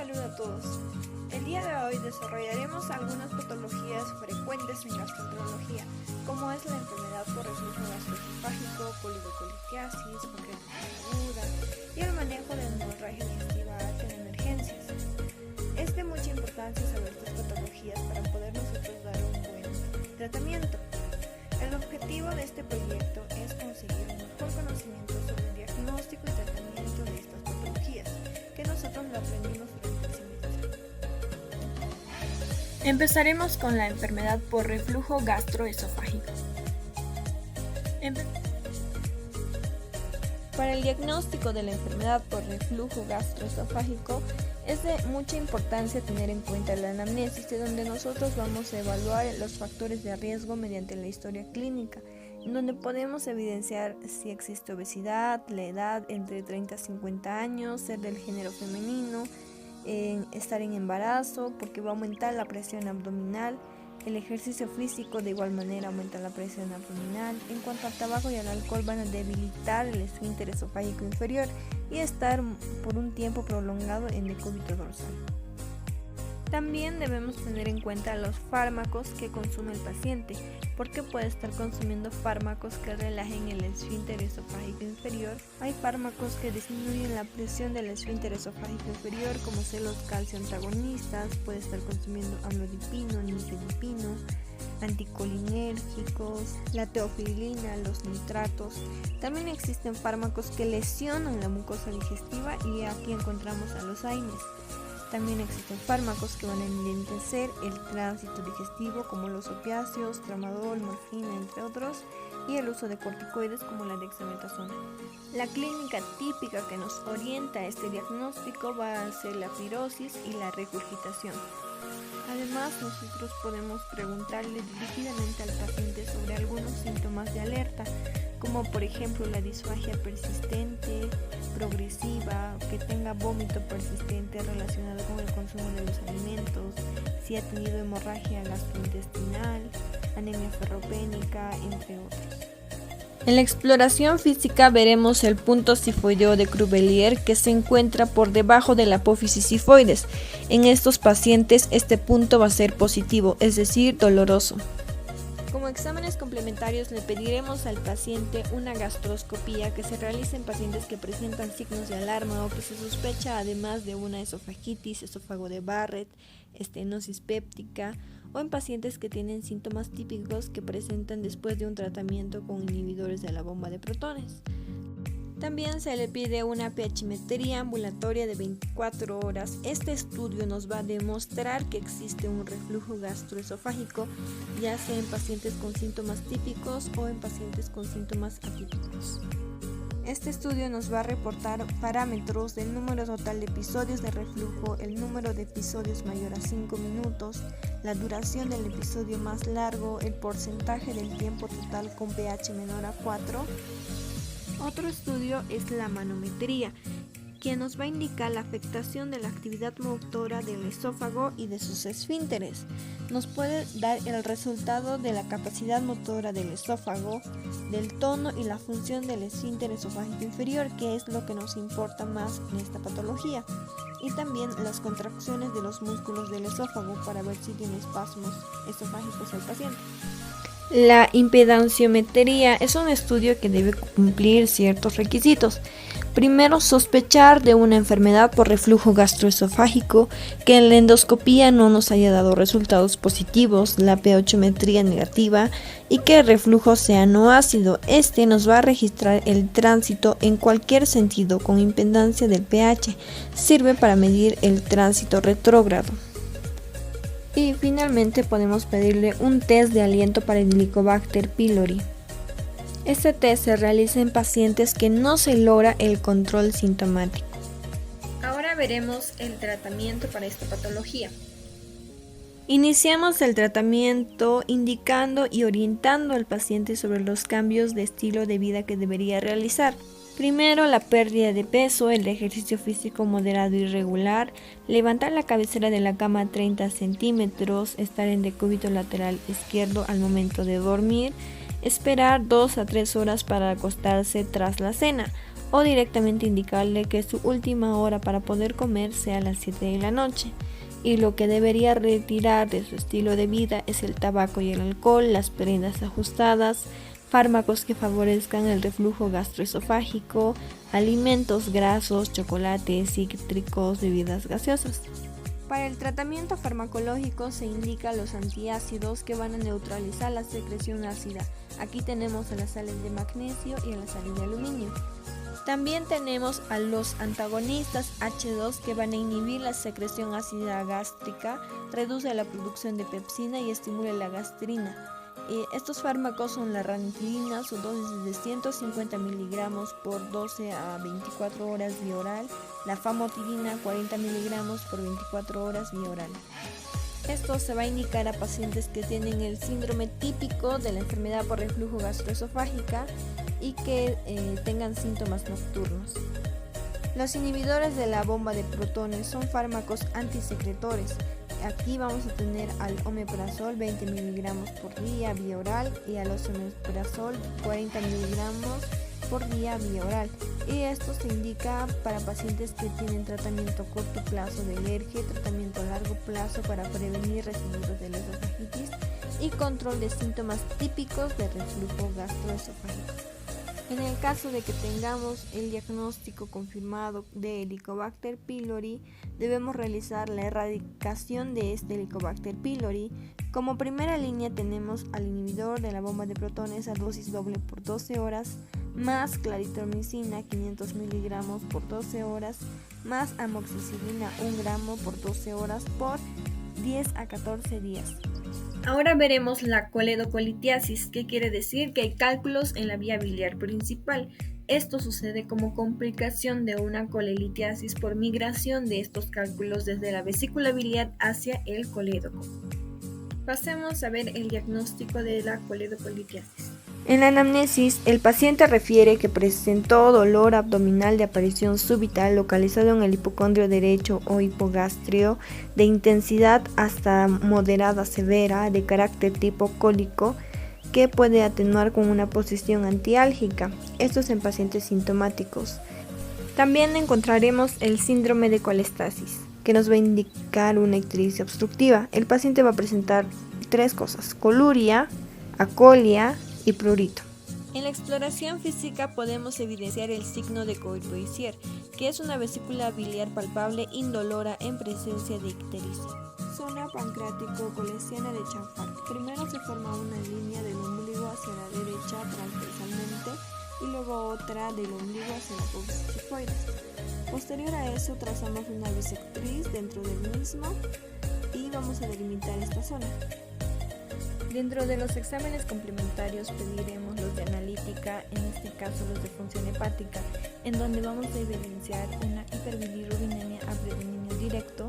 saludo a todos. El día de hoy desarrollaremos algunas patologías frecuentes en gastroenterología, como es la enfermedad por reflujo gastroesofágico, colitis, pancreatitis aguda y el manejo de hemorragia digestiva alta en emergencias. Es de mucha importancia saber estas patologías para poder nosotros dar un buen tratamiento. El objetivo de este proyecto es conseguir un mejor conocimiento sobre el diagnóstico y tratamiento de estas patologías, que nosotros lo aprendimos durante el semestre. Empezaremos con la enfermedad por reflujo gastroesofágico. Para el diagnóstico de la enfermedad por reflujo gastroesofágico es de mucha importancia tener en cuenta la anamnesis, de donde nosotros vamos a evaluar los factores de riesgo mediante la historia clínica, en donde podemos evidenciar si existe obesidad, la edad entre 30 a 50 años, ser del género femenino, estar en embarazo, porque va a aumentar la presión abdominal. El ejercicio físico de igual manera aumenta la presión abdominal. En cuanto al tabaco y al alcohol, van a debilitar el esfínter esofágico inferior y estar por un tiempo prolongado en decúbito dorsal. También debemos tener en cuenta los fármacos que consume el paciente, porque puede estar consumiendo fármacos que relajen el esfínter esofágico inferior. Hay fármacos que disminuyen la presión del esfínter esofágico inferior, como son los calcio antagonistas. Puede estar consumiendo amlodipino, nifedipino, anticolinérgicos, la teofilina, los nitratos. También existen fármacos que lesionan la mucosa digestiva y aquí encontramos a los AINES. También existen fármacos que van a enlentecer el tránsito digestivo, como los opiáceos, tramadol, morfina, entre otros, y el uso de corticoides como la dexametasona. La clínica típica que nos orienta a este diagnóstico va a ser la pirosis y la regurgitación. Además, nosotros podemos preguntarle dirigidamente al paciente sobre algunos síntomas de alerta, como por ejemplo la disfagia persistente, progresiva, que tenga vómito persistente relacionado con el consumo de los alimentos, si ha tenido hemorragia gastrointestinal, anemia ferropénica, entre otros. En la exploración física veremos el punto cifoideo de Crubelier, que se encuentra por debajo de la apófisis cifoides. En estos pacientes este punto va a ser positivo, es decir, doloroso. Como exámenes complementarios le pediremos al paciente una gastroscopía que se realice en pacientes que presentan signos de alarma o que se sospecha además de una esofagitis, esófago de Barrett, estenosis péptica, o en pacientes que tienen síntomas típicos que presentan después de un tratamiento con inhibidores de la bomba de protones. También se le pide una pHmetría ambulatoria de 24 horas. Este estudio nos va a demostrar que existe un reflujo gastroesofágico, ya sea en pacientes con síntomas típicos o en pacientes con síntomas atípicos. Este estudio nos va a reportar parámetros del número total de episodios de reflujo, el número de episodios mayor a 5 minutos, la duración del episodio más largo, el porcentaje del tiempo total con pH menor a 4. Otro estudio es la manometría, que nos va a indicar la afectación de la actividad motora del esófago y de sus esfínteres. Nos puede dar el resultado de la capacidad motora del esófago, del tono y la función del esfínter esofágico inferior, que es lo que nos importa más en esta patología, y también las contracciones de los músculos del esófago para ver si tiene espasmos esofágicos el paciente. La impedanciometría es un estudio que debe cumplir ciertos requisitos. Primero, sospechar de una enfermedad por reflujo gastroesofágico, que en la endoscopía no nos haya dado resultados positivos, la pH-metría negativa y que el reflujo sea no ácido. Este nos va a registrar el tránsito en cualquier sentido con impedancia del pH. Sirve para medir el tránsito retrógrado. Y finalmente podemos pedirle un test de aliento para el Helicobacter pylori. Este test se realiza en pacientes que no se logra el control sintomático. Ahora veremos el tratamiento para esta patología. Iniciamos el tratamiento indicando y orientando al paciente sobre los cambios de estilo de vida que debería realizar. Primero, la pérdida de peso, el ejercicio físico moderado y regular, levantar la cabecera de la cama a 30 centímetros, estar en decúbito lateral izquierdo al momento de dormir, esperar 2 a 3 horas para acostarse tras la cena. o directamente indicarle que su última hora para poder comer sea a las 7 de la noche. Y lo que debería retirar de su estilo de vida es el tabaco y el alcohol, las prendas ajustadas, fármacos que favorezcan el reflujo gastroesofágico, alimentos grasos, chocolates, cítricos, bebidas gaseosas. Para el tratamiento farmacológico se indica los antiácidos que van a neutralizar la secreción ácida. Aquí tenemos a las sales de magnesio y a las sales de aluminio. También tenemos a los antagonistas H2 que van a inhibir la secreción ácida gástrica, reduce la producción de pepsina y estimula la gastrina. Estos fármacos son la ranitidina, su dosis es de 150 miligramos por 12 a 24 horas vía oral, la famotidina 40 miligramos por 24 horas vía oral. Esto se va a indicar a pacientes que tienen el síndrome típico de la enfermedad por reflujo gastroesofágica y que tengan síntomas nocturnos. Los inhibidores de la bomba de protones son fármacos antisecretores. Aquí vamos a tener al omeprazol 20 miligramos por día vía oral y al esomeprazol 40 miligramos por día vía oral. Y esto se indica para pacientes que tienen tratamiento a corto plazo de alergia, tratamiento a largo plazo para prevenir residuos de la esofagitis y control de síntomas típicos de reflujo gastroesofágico. En el caso de que tengamos el diagnóstico confirmado de Helicobacter pylori, debemos realizar la erradicación de este Helicobacter pylori. Como primera línea tenemos al inhibidor de la bomba de protones a dosis doble por 12 horas, más claritromicina 500 miligramos por 12 horas, más amoxicilina 1 gramo por 12 horas por 10 a 14 días. Ahora veremos la coledocolitiasis, que quiere decir que hay cálculos en la vía biliar principal. Esto sucede como complicación de una colelitiasis por migración de estos cálculos desde la vesícula biliar hacia el colédoco. Pasemos a ver el diagnóstico de la coledocolitiasis. En la anamnesis, el paciente refiere que presentó dolor abdominal de aparición súbita localizado en el hipocondrio derecho o hipogastrio de intensidad hasta moderada severa de carácter tipo cólico que puede atenuar con una posición antiálgica. Esto es en pacientes sintomáticos. También encontraremos el síndrome de colestasis, que nos va a indicar una ictericia obstructiva. El paciente va a presentar tres cosas: coluria, acolia y prurito. En la exploración física podemos evidenciar el signo de Courvoisier, que es una vesícula biliar palpable indolora en presencia de ictericia. Zona pancreático-colesiana de Chanfart. Primero se forma una línea del ombligo hacia la derecha transversalmente y luego otra del ombligo hacia la apófisis tifoides. Posterior a eso trazamos una bisectriz dentro del mismo y vamos a delimitar esta zona. Dentro de los exámenes complementarios pediremos los de analítica, en este caso los de función hepática, en donde vamos a evidenciar una hiperbilirubinemia a predominio directo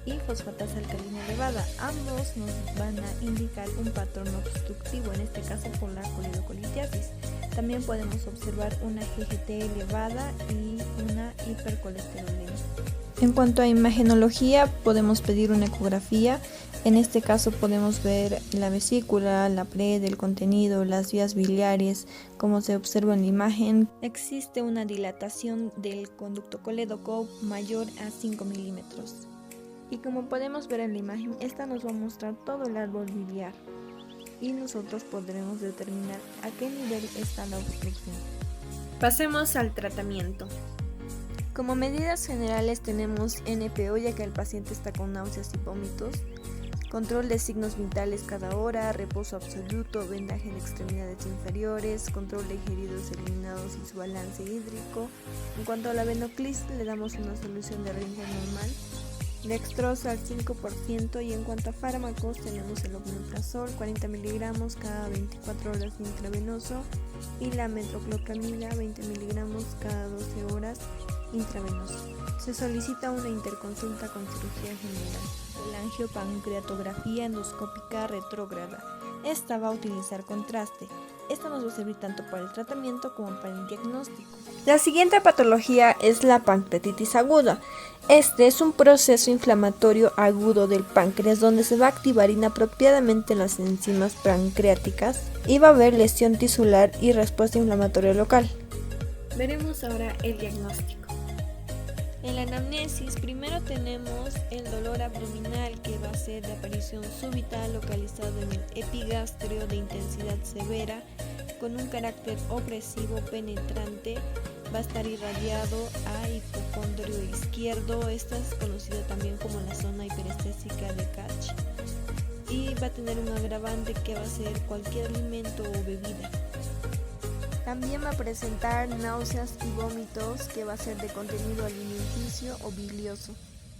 y fosfatasa alcalina elevada. Ambos nos van a indicar un patrón obstructivo, en este caso por la coledocolitiasis. También podemos observar una GGT elevada y una hipercolesterolemia. En cuanto a imagenología, podemos pedir una ecografía. En este caso podemos ver la vesícula, la pared, el contenido, las vías biliares, como se observa en la imagen. Existe una dilatación del conducto colédoco mayor a 5 milímetros. Y como podemos ver en la imagen, esta nos va a mostrar todo el árbol biliar y nosotros podremos determinar a qué nivel está la obstrucción. Pasemos al tratamiento. Como medidas generales tenemos NPO, ya que el paciente está con náuseas y vómitos, control de signos vitales cada hora, reposo absoluto, vendaje de extremidades inferiores, control de ingeridos eliminados y su balance hídrico. En cuanto a la venoclis, le damos una solución de Ringer normal, dextrosa al 5%, y en cuanto a fármacos tenemos el omeprazol 40 miligramos cada 24 horas intravenoso y la metoclopramida 20 miligramos cada 12 horas intravenoso. Se solicita una interconsulta con cirugía general. La angiopancreatografía endoscópica retrógrada. Esta va a utilizar contraste. Esta nos va a servir tanto para el tratamiento como para el diagnóstico. La siguiente patología es la pancreatitis aguda. Este es un proceso inflamatorio agudo del páncreas donde se va a activar inapropiadamente las enzimas pancreáticas y va a haber lesión tisular y respuesta inflamatoria local. Veremos ahora el diagnóstico. En la anamnesis primero tenemos el dolor abdominal, que va a ser de aparición súbita localizado en el epigastrio de intensidad severa con un carácter opresivo penetrante. Va a estar irradiado a hipocondrio izquierdo. Esta es conocida también como la zona hiperestésica de Koch, y va a tener un agravante que va a ser cualquier alimento o bebida. También va a presentar náuseas y vómitos, que va a ser de contenido alimenticio o bilioso.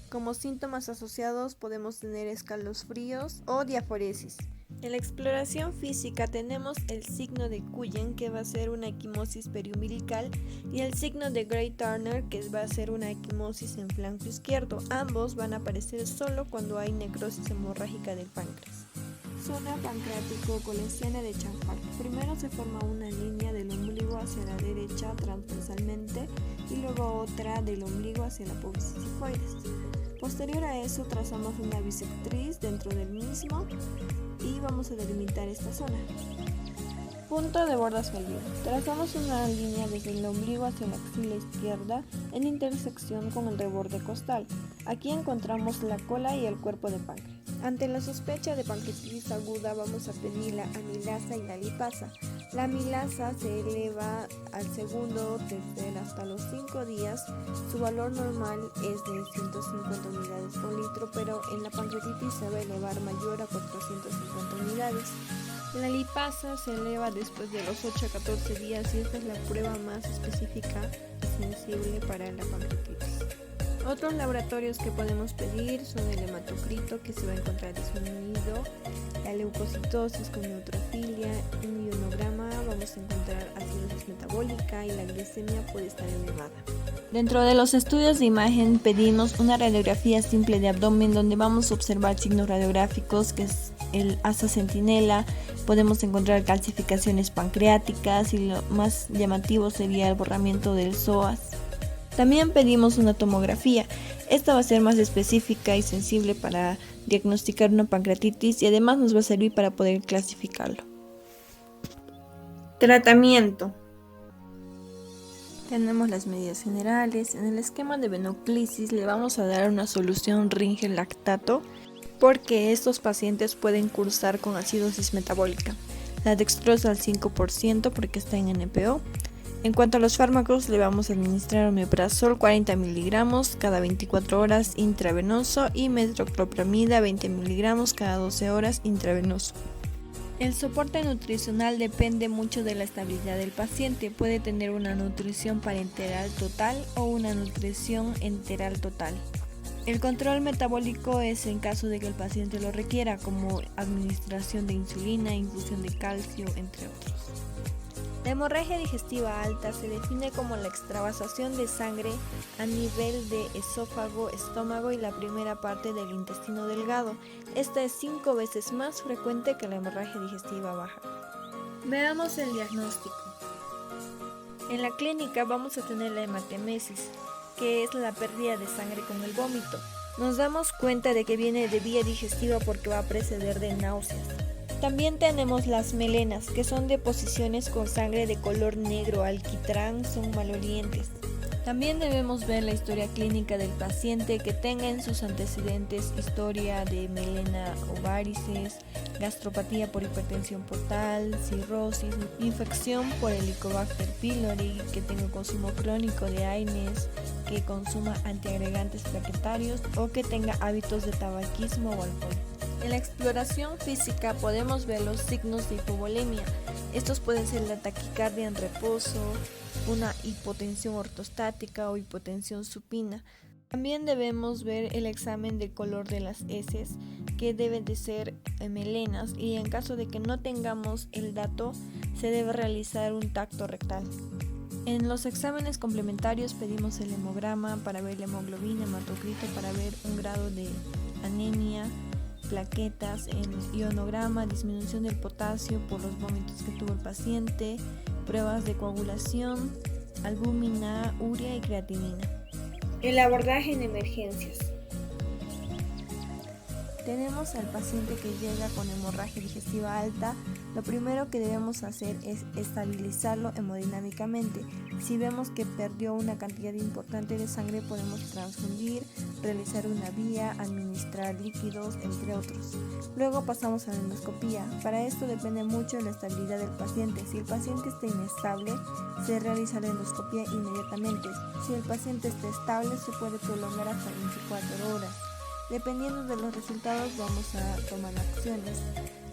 Como síntomas asociados podemos tener escalofríos o diaforesis. En la exploración física tenemos el signo de Cullen, que va a ser una equimosis periumbilical, y el signo de Gray-Turner, que va a ser una equimosis en flanco izquierdo. Ambos van a aparecer solo cuando hay necrosis hemorrágica del páncreas. Zona pancreático-colesiana de Chanfart. Primero se forma una línea del ombligo hacia la derecha transversalmente y luego otra del ombligo hacia la apófisis sifoides. Posterior a eso trazamos una bisectriz dentro del mismo y vamos a delimitar esta zona. Punto de bordas felino. Trazamos una línea desde el ombligo hacia la axila izquierda en intersección con el reborde costal. Aquí encontramos la cola y el cuerpo de páncreas. Ante la sospecha de pancreatitis aguda vamos a pedir la amilasa y la lipasa. La amilasa se eleva al segundo, tercer hasta los 5 días. Su valor normal es de 150 unidades por litro, pero en la pancreatitis se va a elevar mayor a 450 unidades. La lipasa se eleva después de los 8 a 14 días y esta es la prueba más específica y sensible para la pancreatitis. Otros laboratorios que podemos pedir son el hematocrito, que se va a encontrar disminuido, la leucocitosis con neutrofilia, un ionograma, vamos a encontrar acidosis metabólica y la glicemia puede estar elevada. Dentro de los estudios de imagen pedimos una radiografía simple de abdomen, donde vamos a observar signos radiográficos, que es el asa centinela. Podemos encontrar calcificaciones pancreáticas y lo más llamativo sería el borramiento del psoas. También pedimos una tomografía. Esta va a ser más específica y sensible para diagnosticar una pancreatitis y además nos va a servir para poder clasificarlo. Tratamiento. Tenemos las medidas generales. En el esquema de venoclisis le vamos a dar una solución Ringel lactato, porque estos pacientes pueden cursar con acidosis metabólica. La dextrosa al 5% porque está en NPO. En cuanto a los fármacos, le vamos a administrar omeprazol 40 miligramos cada 24 horas intravenoso y metoclopramida 20 miligramos cada 12 horas intravenoso. El soporte nutricional depende mucho de la estabilidad del paciente. Puede tener una nutrición parenteral total o una nutrición enteral total. El control metabólico es en caso de que el paciente lo requiera, como administración de insulina, infusión de calcio, entre otros. La hemorragia digestiva alta se define como la extravasación de sangre a nivel de esófago, estómago y la primera parte del intestino delgado. Esta es 5 veces más frecuente que la hemorragia digestiva baja. Veamos el diagnóstico. En la clínica vamos a tener la hematemesis, que es la pérdida de sangre con el vómito. Nos damos cuenta de que viene de vía digestiva porque va a preceder de náuseas. También tenemos las melenas, que son deposiciones con sangre de color negro alquitrán, son malolientes. También debemos ver la historia clínica del paciente, que tenga en sus antecedentes historia de melena o varices, gastropatía por hipertensión portal, cirrosis, infección por Helicobacter pylori, que tenga consumo crónico de AINES, que consuma antiagregantes plaquetarios o que tenga hábitos de tabaquismo o alcohol. En la exploración física podemos ver los signos de hipovolemia. Estos pueden ser la taquicardia en reposo, una hipotensión ortostática o hipotensión supina. También debemos ver el examen del color de las heces, que deben de ser melenas, y en caso de que no tengamos el dato, se debe realizar un tacto rectal. En los exámenes complementarios pedimos el hemograma para ver la hemoglobina, hematocrito para ver un grado de anemia, plaquetas, en ionograma, disminución del potasio por los vómitos que tuvo el paciente, pruebas de coagulación, albúmina, urea y creatinina. El abordaje en emergencias. Tenemos al paciente que llega con hemorragia digestiva alta Lo primero que debemos hacer es estabilizarlo hemodinámicamente. Si vemos que perdió una cantidad importante de sangre, podemos transfundir, realizar una vía, administrar líquidos, entre otros. Luego pasamos a la endoscopía. Para esto depende mucho de la estabilidad del paciente. Si el paciente está inestable, se realiza la endoscopía inmediatamente. Si el paciente está estable, se puede prolongar hasta 24 horas. Dependiendo de los resultados, vamos a tomar acciones.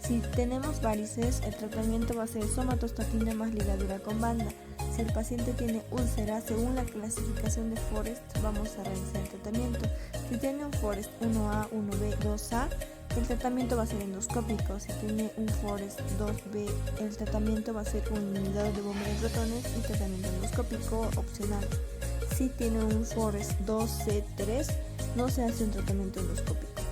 Si tenemos varices, el tratamiento va a ser somatostatina más ligadura con banda. Si el paciente tiene úlcera, según la clasificación de Forest, vamos a realizar el tratamiento. Si tiene un Forest 1A, 1B, 2A, el tratamiento va a ser endoscópico. Si tiene un Forest 2B, el tratamiento va a ser un inhibidor de bomba de protones y tratamiento endoscópico opcional. Si tiene un Forest 2C3, no se hace un tratamiento endoscópico.